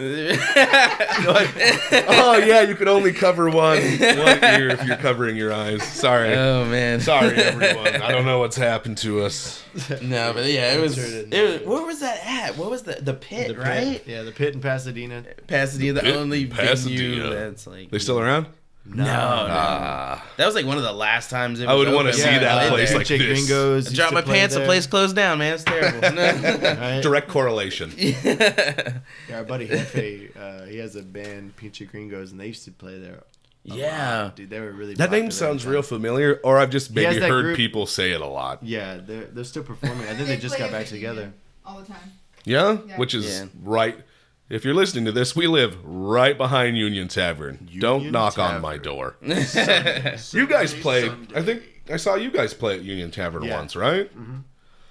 Oh yeah, you could only cover one ear if you're covering your eyes. Sorry. Oh man. Sorry everyone. I don't know what's happened to us. No, but yeah, it was. Turn it It was. Where was that at? What was the pit? The Pit. Right? Yeah, the Pit in Pasadena. Pasadena, the Pit in only Pasadena. venue that's like. They still around? No. That was like one of the last times it was I would wanna open. see that I place played like Chick this. Gringos there. used Drop to my play pants, the there. place closed down, man. It's terrible. Right? Direct correlation. Yeah, our buddy Hefe, he has a band, Pinche Gringos, and they used to play there. a Yeah. lot. Dude, they were really That name popular sounds at the real time. familiar, or I've just He has maybe that heard group- people say it a lot. Yeah, they're still performing. I think they just play got back every together. evening, all the time. Yeah? Yeah. Which is Yeah. right. If you're listening to this, we live right behind Union Tavern. Don't Union knock on Tavern. my door. You guys play. I think I saw you guys play at Union Tavern Yeah. once, right?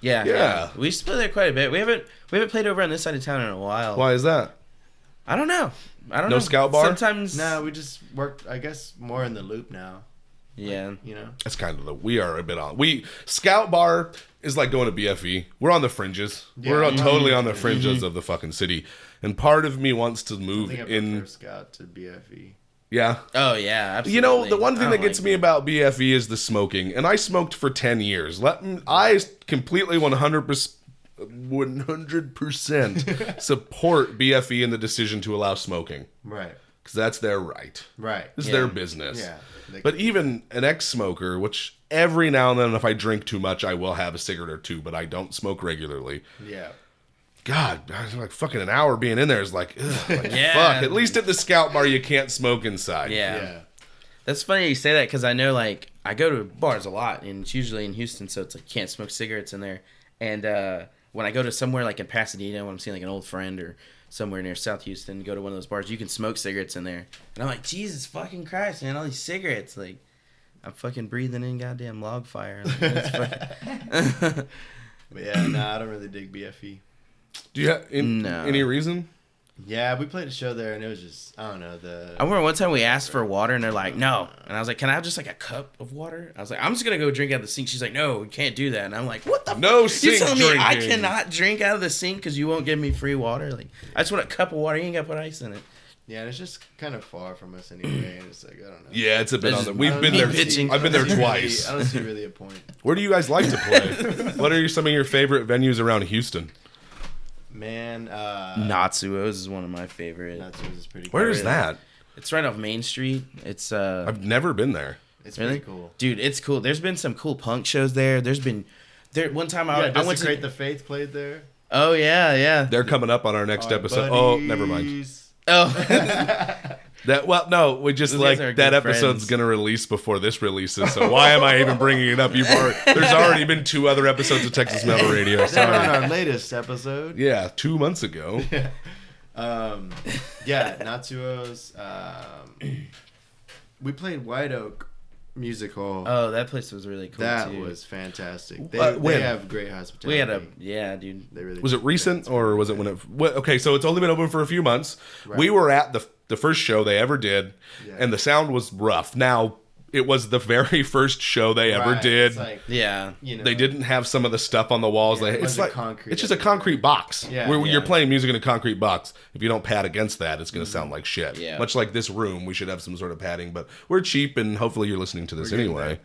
Yeah. Yeah. We used to play there quite a bit. We haven't played over on this side of town in a while. Why is that? I don't know. No know. Scout Bar? Sometimes. No, we just worked, I guess, more in the loop now. Yeah. You know? That's kind of we are a bit on. Scout Bar is like going to BFE. We're on the fringes. We're Yeah. totally on the fringes of the fucking city. And part of me wants to I move think I in. prefer Scout to BFE. Yeah. Oh yeah. Absolutely. You know, the one thing I that don't gets like me it. about BFE is the smoking. And I smoked for 10 years. I completely 100% support BFE in the decision to allow smoking. Right. Because that's their right. Right. It's Yeah. their business. Yeah. They- But even an ex-smoker, which every now and then if I drink too much, I will have a cigarette or two, but I don't smoke regularly. yeah. God, like fucking an hour being in there is like, ugh, like Yeah. fuck. At least at the Scout Bar, you can't smoke inside. Yeah. Yeah. That's funny you say that because I know like I go to bars a lot and it's usually in Houston, so it's like can't smoke cigarettes in there. And when I go to somewhere like in Pasadena, when I'm seeing like an old friend or somewhere near South Houston, go to one of those bars, you can smoke cigarettes in there. And I'm like, Jesus fucking Christ, man, all these cigarettes, like I'm fucking breathing in goddamn log fire. Like, it's fucking... But yeah, nah, I don't really dig BFE. Do you have No. any reason? Yeah, we played a show there, and it was just, I don't know, I remember one time we asked for water and they're like, no. And I was like, can I have just like a cup of water? I was like, I'm just going to go drink out of the sink. She's like, no, you can't do that. And I'm like, what the No fuck? sink You telling me I drinking. cannot drink out of the sink because you won't give me free water? Like, I just want a cup of water. You ain't got to put ice in it. Yeah, and it's just kind of far from us anyway, and it's like, I don't know. Yeah, it's a bit It's on just- the. We've I been don't there. pitching. I've been there see really- twice. I don't see really a point. Where do you guys like to play? What are some of your favorite venues around Houston? Man, Natsuo's is one of my favorite. Natsu's is pretty Where cool. is that? It's right off Main Street. It's I've never been there. It's really pretty cool. Dude, it's cool. There's been some cool punk shows there. There's been one time Yeah, I went to Desecrate the Faith played there. Oh yeah, yeah. They're coming up on our next Our episode. Oh, buddies. never mind. Oh. No, we just Those like guys are that good episode's friends. gonna release before this releases. So why am I even bringing it up? There's already been 2 other episodes of Texas Metal Radio. They're on Sorry. our latest episode. Yeah, 2 months ago. Natsuo's. We played White Oak Music Hall. Oh, that place was really cool that too. was fantastic. when? They have great hospitality. Dude. They really Was do. it recent or was it when it? Okay, so it's only been open for a few months. Right. We were at the first show they ever did, and the sound was rough. Now it was the very first show they ever Right. did. It's like, Yeah. you know, They didn't have some of the stuff on the walls. Yeah, it It's wasn't like concrete it's just a everywhere. concrete box. Yeah. Where you're Yeah. playing music in a concrete box. If you don't pad against that, it's going to sound like shit. Yeah. Much like this room, we should have some sort of padding. But we're cheap, and hopefully you're listening to this We're getting anyway.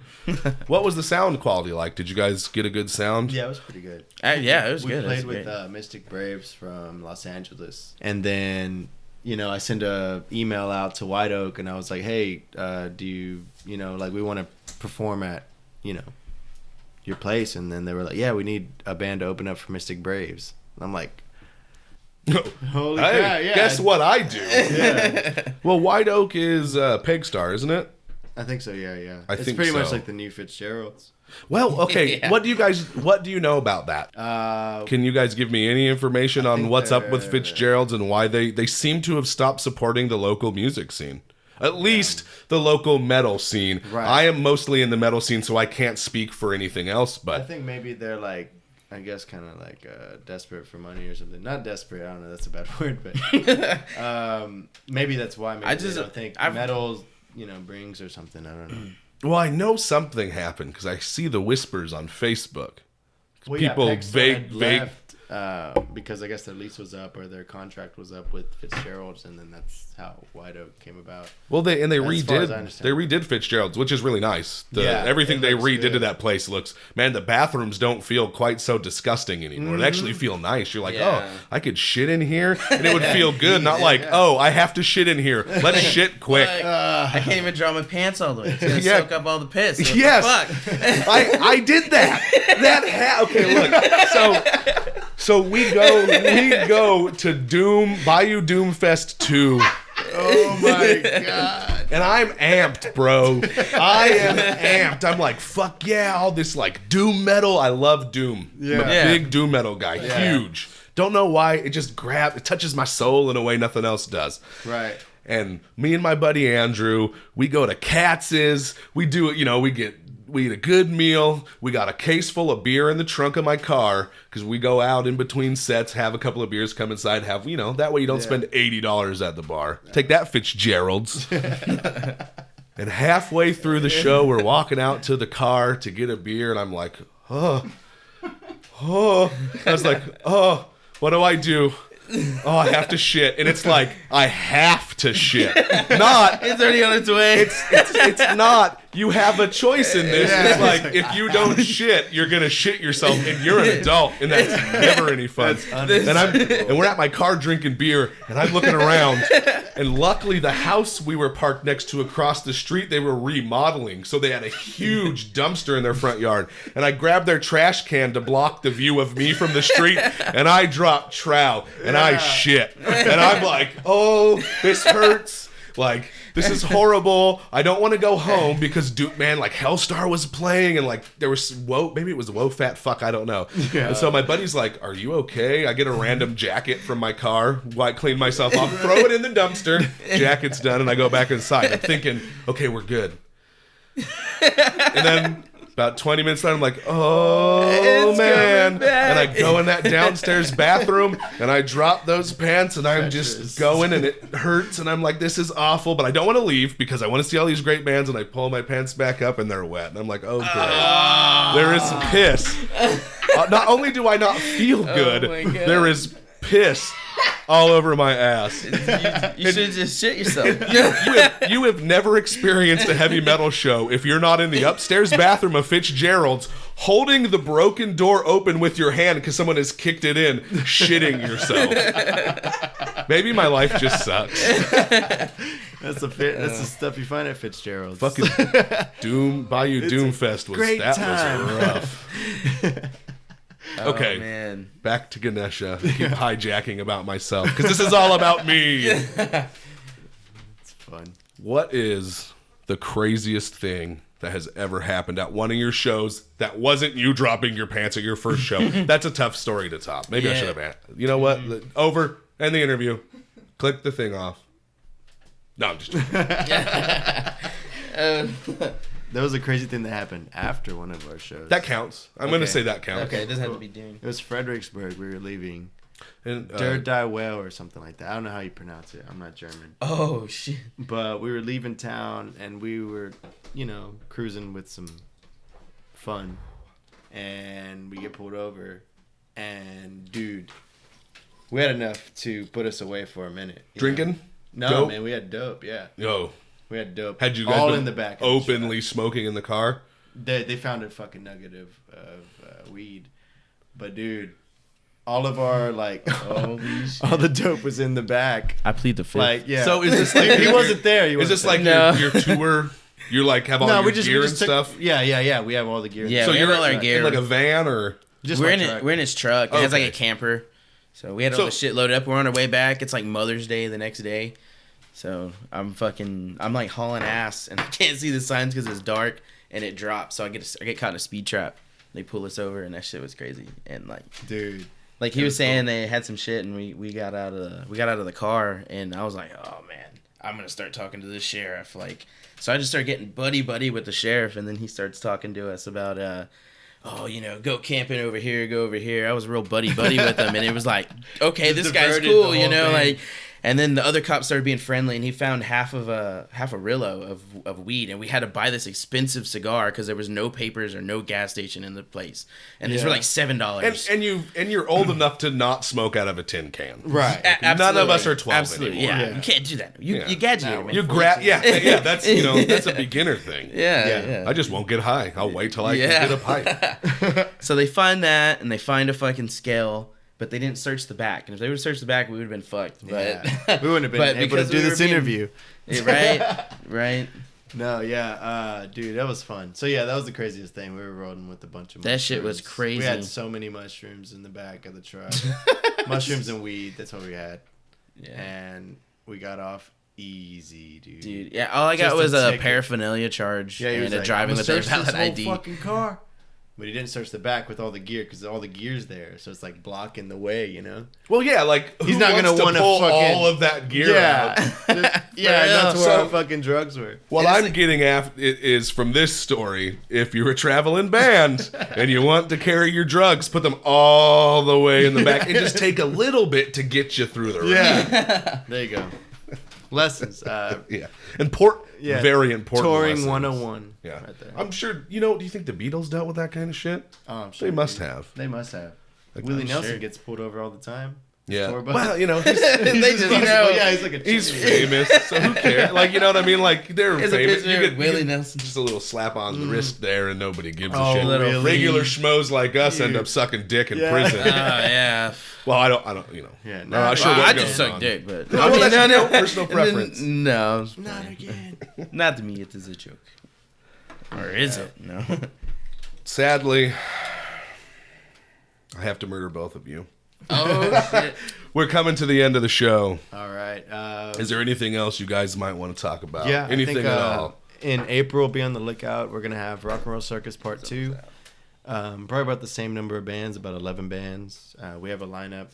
What was the sound quality like? Did you guys get a good sound? Yeah, it was pretty good. Yeah, it was We good. It was played with great. Mystic Braves from Los Angeles, and then I sent a email out to White Oak, and I was like, "Hey, do you we want to perform at your place?" And then they were like, "Yeah, we need a band to open up for Mystic Braves." And I'm like, "Holy Hey, crap! Yeah, guess what I do? Yeah, Well, White Oak is Peg Star, isn't it? I think so. Yeah. I It's think pretty much so. like the new Fitzgeralds. Well, okay. Yeah. What do you know about that? Can you guys give me any information on think what's up with they're- Fitzgerald's and why they seem to have stopped supporting the local music scene? At least the local metal scene. Right. I am mostly in the metal scene, so I can't speak for anything else. I But think maybe they're like, I guess, kind of like desperate for money or something. Not desperate. I don't know. That's a bad word, but maybe that's why. Maybe they don't think metal, brings or something. I don't know. well, I know something happened because I see the whispers on Facebook. Well, People Peck Star vague- had vague- left, because I guess their lease was up or their contract was up with Fitzgerald's, and then that's how White Oak came about. Well, they As far as I redid understand. Fitzgerald's, which is really nice. Yeah, Everything it they looks redid to good. that place looks, man. The bathrooms don't feel quite so disgusting anymore. They actually feel nice. You're like, Yeah. oh, I could shit in here, and it would feel good. Not like, Yeah. oh, I have to shit in here. Let's shit quick. Like, I can't even draw my pants all the way. It's gonna Yeah. soak up all the piss. What the Yes. fuck? I did that. Okay, look. So we go to Bayou Doomfest 2. Oh my god! And I'm amped, bro. I am amped. I'm like, fuck yeah, all this like doom metal. I love doom. I'm a Yeah. big doom metal guy. Yeah. Huge. Don't know why. It just it touches my soul in a way nothing else does. Right. And me and my buddy Andrew, we go to Katz's. We do it, we eat a good meal. We got a case full of beer in the trunk of my car because we go out in between sets, have a couple of beers, come inside, have, that way you don't spend $80 at the bar. Take that, Fitzgerald's. And halfway through the show, we're walking out to the car to get a beer, and I'm like, oh. I was like, oh, what do I do? Oh, I have to shit. And it's like, I have to shit. Not, It's already on its way. it's not, you have a choice in this. Yeah. It's like, if you don't shit, you're going to shit yourself, and you're an adult, and that's never any fun. And we're at my car drinking beer, and I'm looking around, and luckily the house we were parked next to across the street, they were remodeling, so they had a huge dumpster in their front yard, and I grabbed their trash can to block the view of me from the street, and I dropped trow, and I shit, and I'm like, oh, this hurts. Like, this is horrible. I don't want to go home because, like Hellstar was playing, and like there was maybe it was Whoa Fat Fuck, I don't know. Yeah. And so my buddy's like, "Are you okay?" I get a random jacket from my car, clean myself off, throw it in the dumpster. Jacket's done, and I go back inside. I'm thinking, okay, we're good. And then about 20 minutes later, I'm like, oh, It's man. coming back. And I go in that downstairs bathroom, and I drop those pants, and I'm just Precious. going, and it hurts, and I'm like, this is awful, but I don't want to leave because I want to see all these great bands, and I pull my pants back up, and they're wet. And I'm like, oh, great. There is some piss. Not only do I not feel good, my God. there is piss all over my ass. You should just shit yourself. You have never experienced a heavy metal show if you're not in the upstairs bathroom of Fitzgerald's holding the broken door open with your hand because someone has kicked it in, shitting yourself. Maybe my life just sucks. That's the stuff you find at Fitzgerald's. Fucking Bayou Doomfest was great that time. was rough. Okay, Oh, man. back to Ganesha. I keep hijacking about myself because this is all about me. It's fun. What is the craziest thing that has ever happened at one of your shows that wasn't you dropping your pants at your first show? That's a tough story to top. Maybe I should have asked. You know what? Over. End the interview. Click the thing off. No, I'm just joking. There was a crazy thing that happened after one of our shows. That counts. I'm going to say that counts. Okay, it doesn't have to be doing. It was Fredericksburg. We were leaving. And, Der Die Well or something like that. I don't know how you pronounce it. I'm not German. Oh, shit. But we were leaving town, and we were, cruising with some fun. And we get pulled over. And, dude, we had enough to put us away for a minute. Drinking? No, dope? man, we had dope, yeah. Yo. We had dope. Had you guys all been in the back of openly smoking in the car? They found a fucking nugget of weed. But, dude, all of our, all the dope was in the back. I plead the fifth. Yeah. So is this like... he wasn't there. Is this like your tour? You're like have all your gear and stuff? Yeah. We have all the gear. Yeah, So we have you're all our gear. in like a van or... Just we're my truck. we're in his truck. It has like a camper. So we had all the shit loaded up. We're on our way back. It's like Mother's Day the next day. So I'm like hauling ass and I can't see the signs because it's dark and it drops. So I get caught in a speed trap. They pull us over and that shit was crazy. And dude, like he was saying they had some shit and we got out of the car and I was like, oh man, I'm gonna start talking to this sheriff. So I just started getting buddy with the sheriff and then he starts talking to us about go camping over here, go over here. I was real buddy with him, and it was like, okay, this guy's cool, thing. And then the other cop started being friendly, and he found half a Rillo of weed, and we had to buy this expensive cigar because there was no papers or no gas station in the place, and these were like $7. And you're old enough to not smoke out of a tin can, right? None of us are 12 Absolutely, anymore. yeah. You can't do that. You gadget, man. You grab, that's that's a beginner thing. Yeah. I just won't get high. I'll wait till I can get a pipe. So they find that, and they find a fucking scale. But they didn't search the back, and if they would have searched the back, we would have been fucked. But we wouldn't have been able to do this interview. Right. No, dude, that was fun. So yeah, that was the craziest thing. We were rolling with a bunch of mushrooms. That shit was crazy. We had so many mushrooms in the back of the truck. Mushrooms and weed. That's what we had. Yeah. And we got off easy, dude. Dude, yeah. All I got was a paraphernalia charge and a driving with a valid ID. Fucking car. But he didn't search the back with all the gear because all the gear's there, so it's like blocking the way, Well, yeah, like he's not gonna want to pull all of that gear out. That's where our fucking drugs were. What I'm getting at is from this story: if you're a traveling band and you want to carry your drugs, put them all the way in the back, and just take a little bit to get you through the ride. Yeah, there you go. Lessons. Very important. Touring lessons. 101. Yeah. Right there. I'm sure, do you think the Beatles dealt with that kind of shit? Oh, I'm sure. They must have. They must have. Willie Nelson gets pulled over all the time. Yeah. Well, he's famous, so who cares? Like, you know what I mean? Like, they're famous. You get Willie Nelson. Just a little slap on the wrist there, and nobody gives a shit. Really? Regular schmoes like us end up sucking dick in prison. Yeah. Well, I don't. Yeah. Not sure. I just suck dick, but no personal preference. No, not again. Not to me. It is a joke. Or is it? No. Sadly, I have to murder both of you. Oh shit! We're coming to the end of the show. All right. Is there anything else you guys might want to talk about? Yeah, anything I think, at all? In April, be on the lookout. We're gonna have Rock and Roll Circus Part 2. Probably about the same number of bands, about 11 bands. We have a lineup,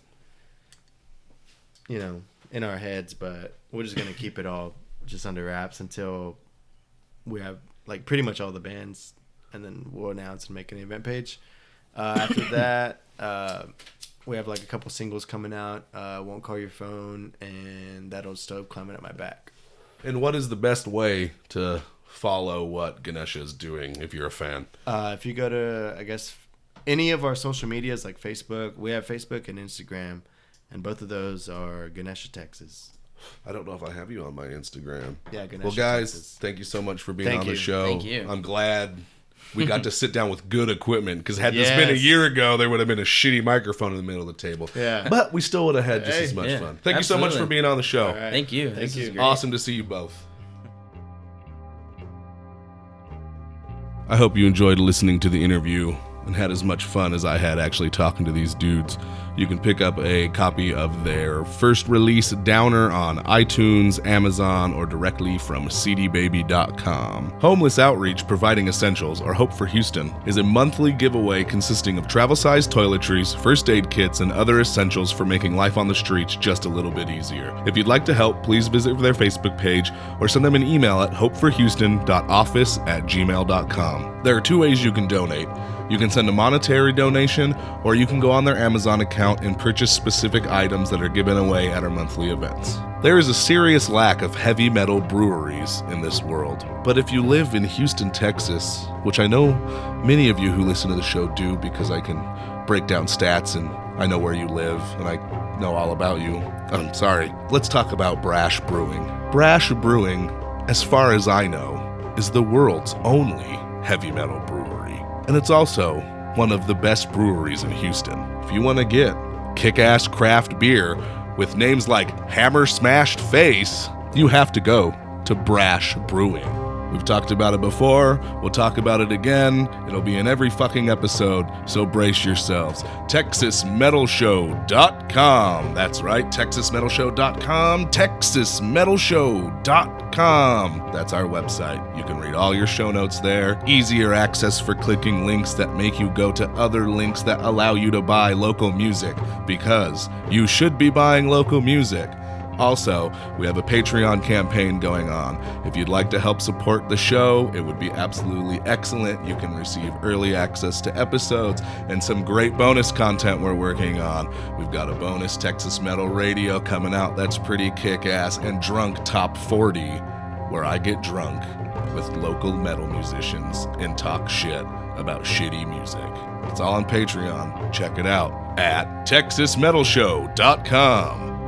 in our heads, but we're just gonna keep it all just under wraps until we have like pretty much all the bands, and then we'll announce and make an event page. After that, we have like a couple singles coming out. Won't Call Your Phone and That Old Stove Climbing Up My Back. And what is the best way to follow what Ganesha is doing if you're a fan? If you go to, I guess, any of our social medias like Facebook, we have Facebook and Instagram, and both of those are Ganesha, Texas. I don't know if I have you on my Instagram. Yeah, Ganesha, well, guys, Texas. Thank you so much for being on the show. Thank you. I'm glad we got to sit down with good equipment, because had this been a year ago, there would have been a shitty microphone in the middle of the table. Yeah. But we still would have had just as much fun. Thank you so much for being on the show. Right. Thank you. Thank you. Is great. Awesome to see you both. I hope you enjoyed listening to the interview and had as much fun as I had actually talking to these dudes. You can pick up a copy of their first release, Downer, on iTunes, Amazon, or directly from cdbaby.com. Homeless Outreach Providing Essentials, or Hope for Houston, is a monthly giveaway consisting of travel-sized toiletries, first aid kits, and other essentials for making life on the streets just a little bit easier. If you'd like to help, please visit their Facebook page or send them an email at hopeforhouston.office@gmail.com. There are two ways you can donate. You can send a monetary donation, or you can go on their Amazon account and purchase specific items that are given away at our monthly events. There is a serious lack of heavy metal breweries in this world, but if you live in Houston, Texas, which I know many of you who listen to the show do because I can break down stats and I know where you live and I know all about you. I'm sorry. Let's talk about Brash Brewing. Brash Brewing, as far as I know, is the world's only heavy metal brewery. And it's also one of the best breweries in Houston. If you want to get kick-ass craft beer with names like Hammer Smashed Face, you have to go to Brash Brewing. We've talked about it before. We'll talk about it again. It'll be in every fucking episode, so brace yourselves. TexasMetalShow.com. That's right, TexasMetalShow.com. TexasMetalShow.com. That's our website. You can read all your show notes there. Easier access for clicking links that make you go to other links that allow you to buy local music, because you should be buying local music. Also, we have a Patreon campaign going on. If you'd like to help support the show, it would be absolutely excellent. You can receive early access to episodes and some great bonus content we're working on. We've got a bonus Texas Metal Radio coming out that's pretty kick-ass, and Drunk Top 40, where I get drunk with local metal musicians and talk shit about shitty music. It's all on Patreon. Check it out at TexasMetalShow.com.